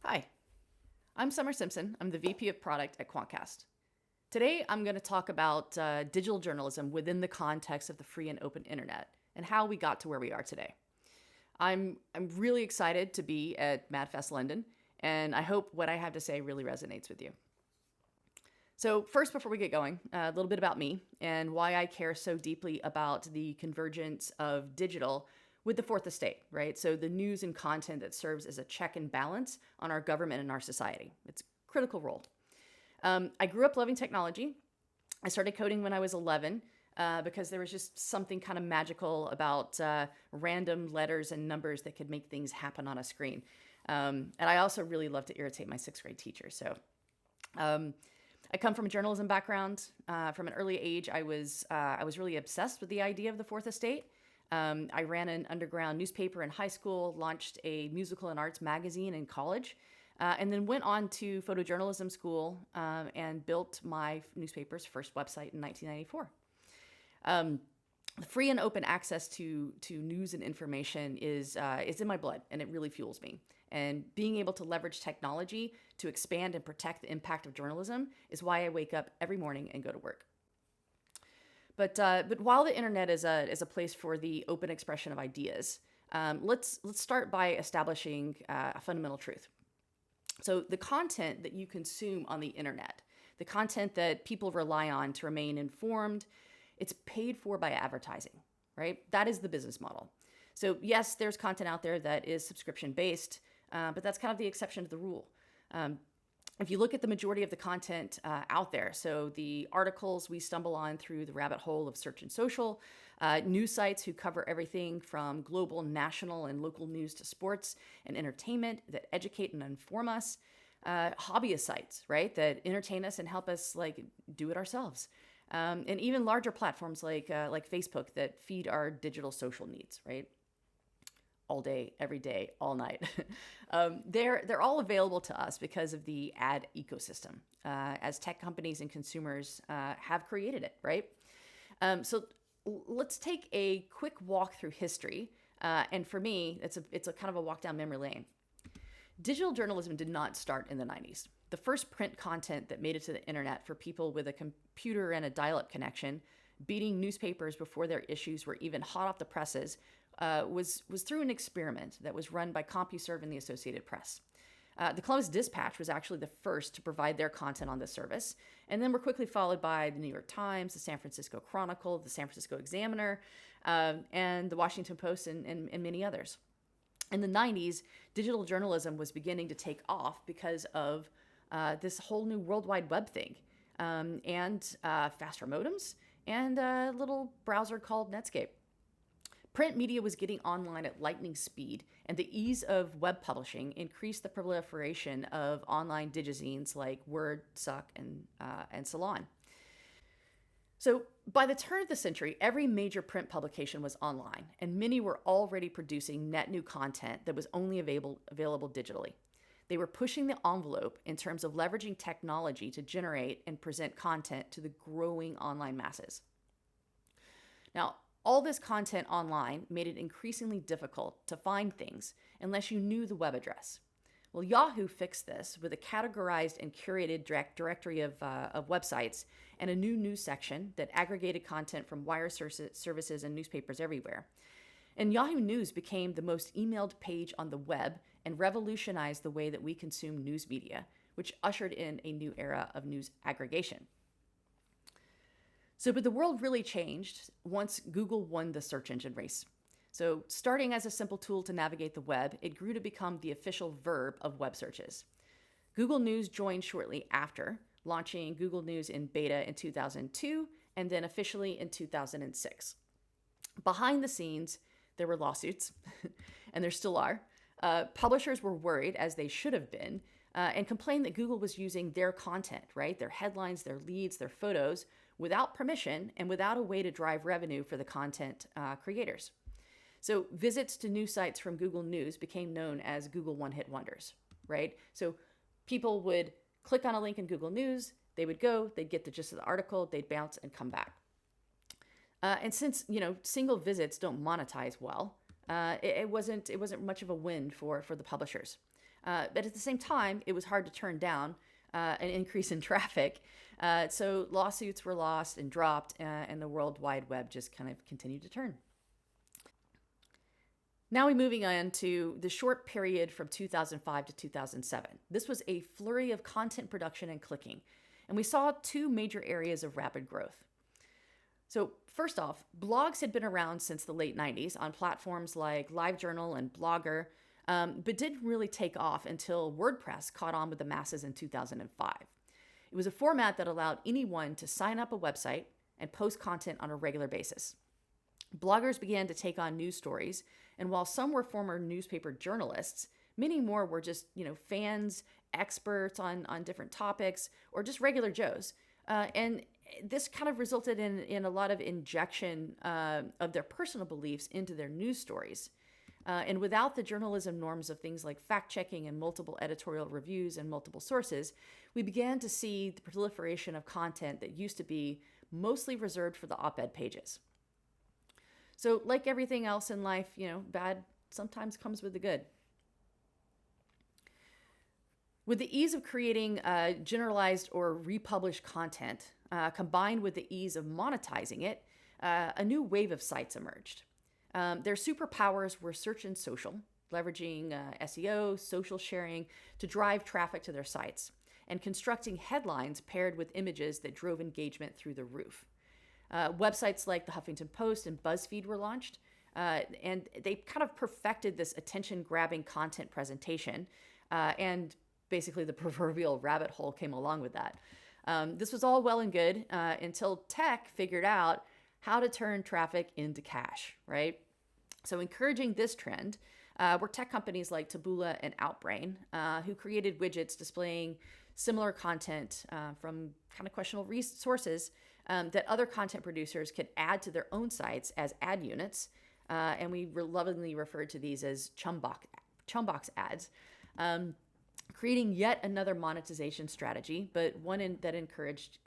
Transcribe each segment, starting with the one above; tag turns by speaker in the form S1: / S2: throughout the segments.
S1: Hi, I'm Summer Simpson. I'm the VP of Product at Quantcast. Today, I'm going to talk about digital journalism within the context of the free and open internet and how we got to where we are today. I'm really excited to be at MadFest London, and I hope what I have to say really resonates with you. So, first, before we get going, a little bit about me and why I care so deeply about the convergence of digital with the fourth estate, right? So, the news and content that serves as a check and balance on our government and our society. It's a critical role. I grew up loving technology. I started coding when I was 11 because there was just something kind of magical about random letters and numbers that could make things happen on a screen. And I also really loved to irritate my sixth grade teacher. Um, I come from a journalism background. From an early age, I was really obsessed with the idea of the fourth estate. I ran an underground newspaper in high school, launched a musical and arts magazine in college, and then went on to photojournalism school and built my newspaper's first website in 1994. Free and open access to news and information is in my blood, and it really fuels me. And being able to leverage technology to expand and protect the impact of journalism is why I wake up every morning and go to work. But while the internet is a place for the open expression of ideas, let's start by establishing a fundamental truth. So the content that you consume on the internet, the content that people rely on to remain informed, it's paid for by advertising, right? That is the business model. So yes, there's content out there that is subscription based, but that's kind of the exception to the rule. Um, if you look at the majority of the content out there, so the articles we stumble on through the rabbit hole of search and social, news sites who cover everything from global, national, and local news to sports and entertainment that educate and inform us, hobbyist sites, right, that entertain us and help us like do it ourselves, and even larger platforms like Facebook that feed our digital social needs, right? All day, every day, all night. They're all available to us because of the ad ecosystem, as tech companies and consumers have created it, right? So let's take a quick walk through history, and for me, it's a kind of a walk down memory lane. Digital journalism did not start in the 90s. The first print content that made it to the internet for people with a computer and a dial-up connection, beating newspapers before their issues were even hot off the presses, was through an experiment that was run by CompuServe and the Associated Press. The Columbus Dispatch was actually the first to provide their content on this service, and then were quickly followed by the New York Times, the San Francisco Chronicle, the San Francisco Examiner, and the Washington Post, and many others. In the 90s, digital journalism was beginning to take off because of this whole new World Wide Web thing, and faster modems, and a little browser called Netscape. Print media was getting online at lightning speed, and the ease of web publishing increased the proliferation of online digizines like Word, Suck, and Salon. So, by the turn of the century, every major print publication was online, and many were already producing net new content that was only available digitally. They were pushing the envelope in terms of leveraging technology to generate and present content to the growing online masses. Now, all this content online made it increasingly difficult to find things unless you knew the web address. Well, Yahoo fixed this with a categorized and curated directory of websites and a new news section that aggregated content from wire services and newspapers everywhere. And Yahoo News became the most emailed page on the web and revolutionized the way that we consume news media, which ushered in a new era of news aggregation. But the world really changed once Google won the search engine race. So, starting as a simple tool to navigate the web, it grew to become the official verb of web searches. Google News joined shortly after, launching Google News in beta in 2002 and then officially in 2006. Behind the scenes, there were lawsuits, and there still are. Publishers were worried, as they should have been, and complained that Google was using their content, right? Their headlines, their leads, their photos, without permission and without a way to drive revenue for the content creators. So visits to news sites from Google News became known as Google one-hit wonders, right? So people would click on a link in Google News, they would go, they'd get the gist of the article, they'd bounce and come back. And since single visits don't monetize well, it wasn't much of a win for the publishers. But at the same time, it was hard to turn down an increase in traffic. So lawsuits were lost and dropped, and the World Wide Web just kind of continued to turn. Now we're moving on to the short period from 2005 to 2007. This was a flurry of content production and clicking, and we saw two major areas of rapid growth. So, first off, blogs had been around since the late 90s on platforms like LiveJournal and Blogger, but didn't really take off until WordPress caught on with the masses in 2005. It was a format that allowed anyone to sign up a website and post content on a regular basis. Bloggers began to take on news stories, and while some were former newspaper journalists, many more were just, fans, experts on different topics, or just regular Joes. And this kind of resulted in a lot of injection of their personal beliefs into their news stories. And without the journalism norms of things like fact-checking and multiple editorial reviews and multiple sources, we began to see the proliferation of content that used to be mostly reserved for the op-ed pages. So like everything else in life, bad sometimes comes with the good. With the ease of creating generalized or republished content, combined with the ease of monetizing it, a new wave of sites emerged. Their superpowers were search and social, leveraging SEO, social sharing to drive traffic to their sites, and constructing headlines paired with images that drove engagement through the roof. Websites like the Huffington Post and BuzzFeed were launched, and they kind of perfected this attention-grabbing content presentation, and basically the proverbial rabbit hole came along with that. This was all well and good until tech figured out how to turn traffic into cash, right? So encouraging this trend were tech companies like Taboola and Outbrain, who created widgets displaying similar content from kind of questionable sources that other content producers could add to their own sites as ad units. And we lovingly referred to these as chumbox ads, creating yet another monetization strategy, but one that encouraged,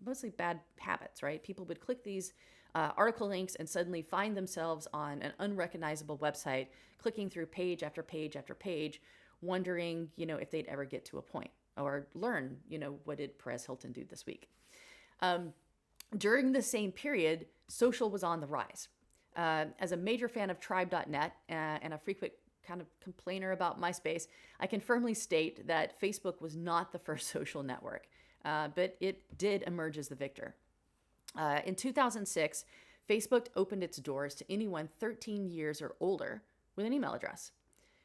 S1: mostly bad habits, right? People would click these article links and suddenly find themselves on an unrecognizable website, clicking through page after page after page, wondering, if they'd ever get to a point or learn, what did Perez Hilton do this week? During the same period, social was on the rise. As a major fan of tribe.net and a frequent kind of complainer about MySpace, I can firmly state that Facebook was not the first social network, but it did emerge as the victor. In 2006, Facebook opened its doors to anyone 13 years or older with an email address,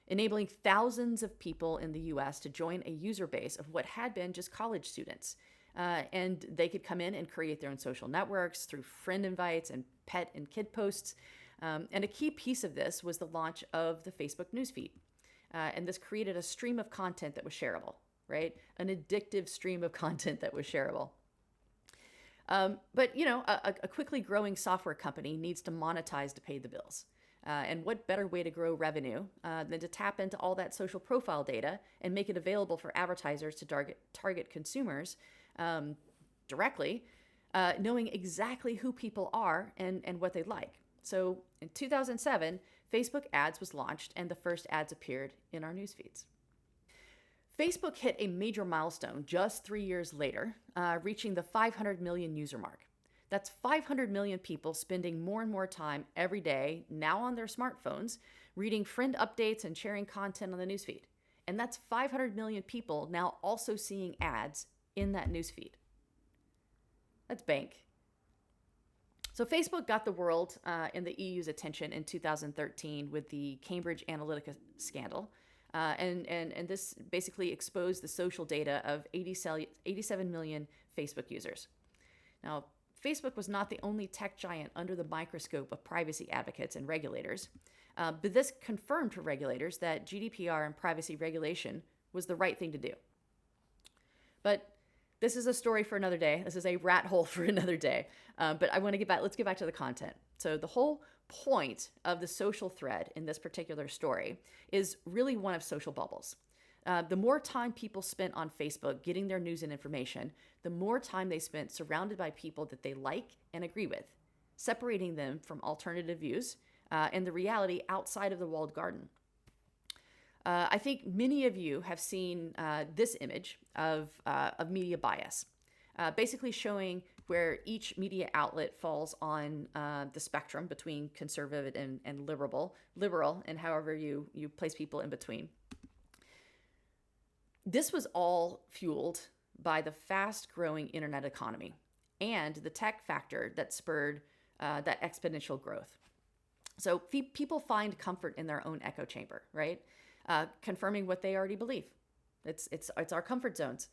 S1: enabling thousands of people in the US to join a user base of what had been just college students. And they could come in and create their own social networks through friend invites and pet and kid posts. And a key piece of this was the launch of the Facebook newsfeed. And this created a stream of content that was shareable, right? An addictive stream of content that was shareable. But a quickly growing software company needs to monetize to pay the bills. And what better way to grow revenue than to tap into all that social profile data and make it available for advertisers to target consumers directly, knowing exactly who people are and what they like. So in 2007, Facebook Ads was launched and the first ads appeared in our news feeds. Facebook hit a major milestone just 3 years later, reaching the 500 million user mark. That's 500 million people spending more and more time every day, now on their smartphones, reading friend updates and sharing content on the newsfeed. And that's 500 million people now also seeing ads in that newsfeed. That's bank. So Facebook got the world and the EU's attention in 2013 with the Cambridge Analytica scandal. And this basically exposed the social data of 87 million Facebook users. Now, Facebook was not the only tech giant under the microscope of privacy advocates and regulators, but this confirmed to regulators that GDPR and privacy regulation was the right thing to do. But this is a story for another day. This is a rat hole for another day. But I want to let's get back to the content. So the whole point of the social thread in this particular story is really one of social bubbles. The more time people spent on Facebook getting their news and information, the more time they spent surrounded by people that they like and agree with, separating them from alternative views and the reality outside of the walled garden. I think many of you have seen this image of media bias, basically showing where each media outlet falls on the spectrum between conservative and liberal, and however you place people in between. This was all fueled by the fast-growing internet economy and the tech factor that spurred that exponential growth. So people find comfort in their own echo chamber, right? Confirming what they already believe. It's our comfort zones.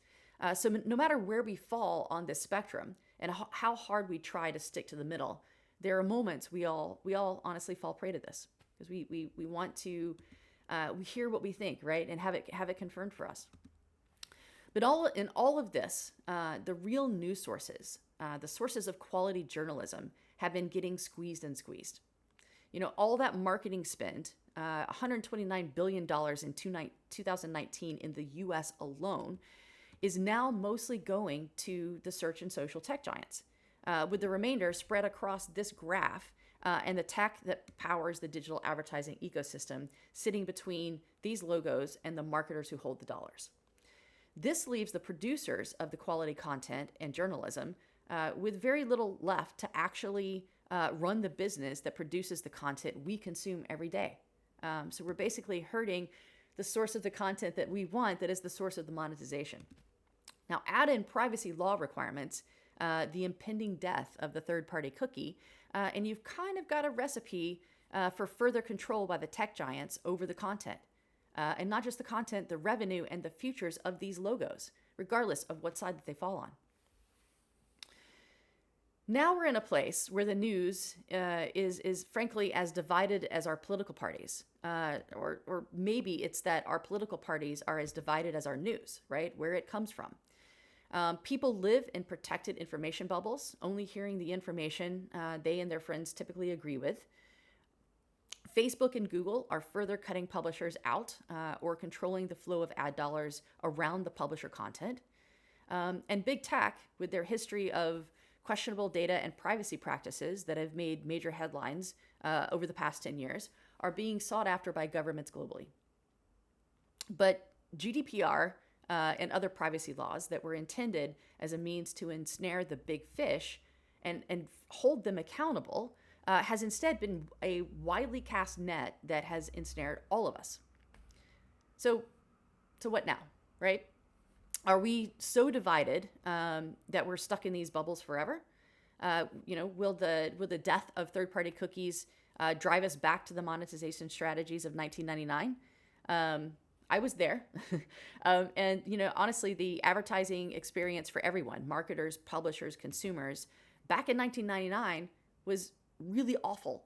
S1: So no matter where we fall on this spectrum and how hard we try to stick to the middle, there are moments we all honestly fall prey to this because we want to we hear what we think, right, and have it confirmed for us. But in all of this, the real news sources, the sources of quality journalism, have been getting squeezed and squeezed. All that marketing spend, $129 billion in 2019 in the US alone, is now mostly going to the search and social tech giants, with the remainder spread across this graph and the tech that powers the digital advertising ecosystem sitting between these logos and the marketers who hold the dollars. This leaves the producers of the quality content and journalism with very little left to actually run the business that produces the content we consume every day. So we're basically hurting the source of the content that we want, that is the source of the monetization. Now, add in privacy law requirements, the impending death of the third-party cookie, and you've kind of got a recipe for further control by the tech giants over the content. And not just the content, the revenue and the futures of these logos, regardless of what side that they fall on. Now we're in a place where the news is frankly as divided as our political parties, or maybe it's that our political parties are as divided as our news, right? Where it comes from. People live in protected information bubbles, only hearing the information they and their friends typically agree with. Facebook and Google are further cutting publishers out or controlling the flow of ad dollars around the publisher content. And big tech, with their history of questionable data and privacy practices that have made major headlines over the past 10 years, are being sought after by governments globally. But GDPR and other privacy laws that were intended as a means to ensnare the big fish and hold them accountable has instead been a widely cast net that has ensnared all of us. So what now, right? Are we so divided that we're stuck in these bubbles forever? Will the death of third-party cookies drive us back to the monetization strategies of 1999? I was there. And, honestly, the advertising experience for everyone, marketers, publishers, consumers, back in 1999 was really awful.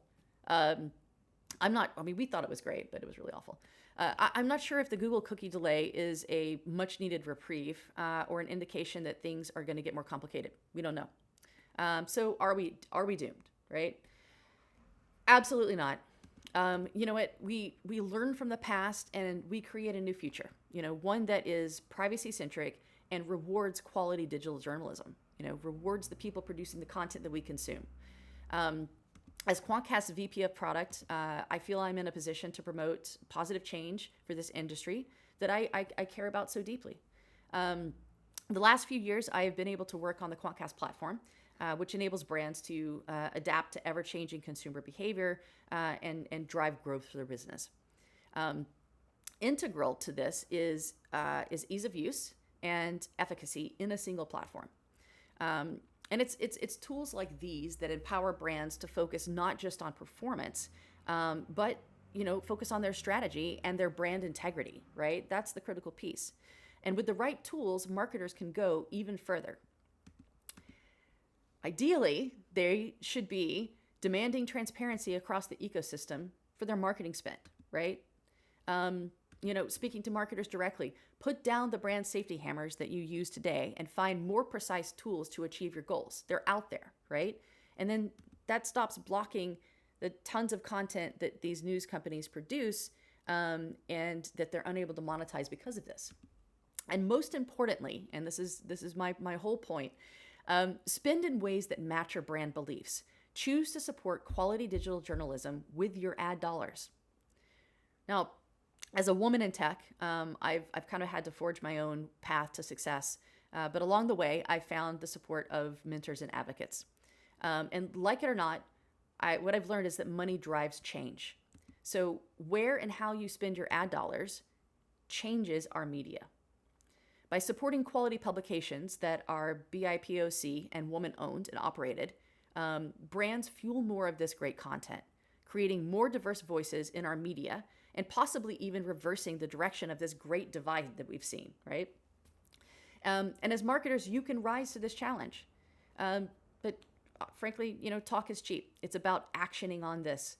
S1: We thought it was great, but it was really awful. I'm not sure if the Google cookie delay is a much needed reprieve or an indication that things are going to get more complicated. We don't know. So are we doomed, right? Absolutely not. You know what? We learn from the past and we create a new future, one that is privacy centric and rewards quality digital journalism, rewards the people producing the content that we consume. As Quantcast VP of Product, I feel I'm in a position to promote positive change for this industry that I care about so deeply. The last few years, I have been able to work on the Quantcast platform, which enables brands to adapt to ever-changing consumer behavior and drive growth for their business. Integral to this is ease of use and efficacy in a single platform. And it's tools like these that empower brands to focus not just on performance, but focus on their strategy and their brand integrity, right? That's the critical piece. And with the right tools, marketers can go even further. Ideally, they should be demanding transparency across the ecosystem for their marketing spend, right? Speaking to marketers directly, put down the brand safety hammers that you use today and find more precise tools to achieve your goals. They're out there, right? And then that stops blocking the tons of content that these news companies produce and that they're unable to monetize because of this. And most importantly, and this is my whole point, spend in ways that match your brand beliefs. Choose to support quality digital journalism with your ad dollars. Now, As a woman in tech, I've kind of had to forge my own path to success. But along the way, I found the support of mentors and advocates. And like it or not, what I've learned is that money drives change. So where and how you spend your ad dollars changes our media. By supporting quality publications that are BIPOC and woman owned and operated, brands fuel more of this great content, creating more diverse voices in our media and possibly even reversing the direction of this great divide that we've seen, right? And as marketers, you can rise to this challenge. But frankly, talk is cheap. It's about actioning on this.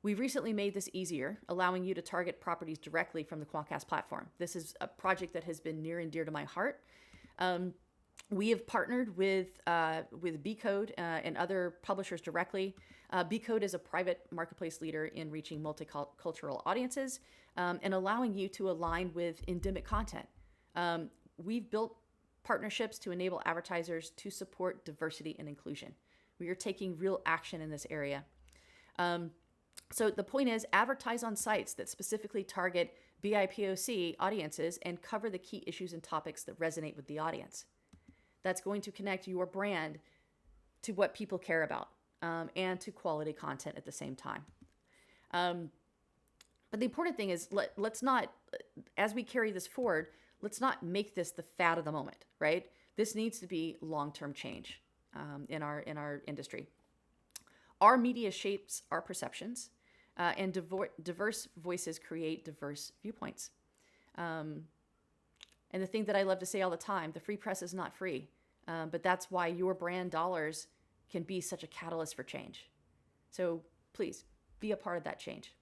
S1: We've recently made this easier, allowing you to target properties directly from the Quantcast platform. This is a project that has been near and dear to my heart. We have partnered with Bcode and other publishers directly. Bcode is a private marketplace leader in reaching multicultural audiences and allowing you to align with endemic content. We've built partnerships to enable advertisers to support diversity and inclusion. We are taking real action in this area. So the point is, advertise on sites that specifically target BIPOC audiences and cover the key issues and topics that resonate with the audience. That's going to connect your brand to what people care about and to quality content at the same time. But the important thing is, let's not, as we carry this forward, let's not make this the fad of the moment, right? This needs to be long-term change in our industry. Our media shapes our perceptions, and diverse voices create diverse viewpoints. And the thing that I love to say all the time, the free press is not free, but that's why your brand dollars can be such a catalyst for change. So please be a part of that change.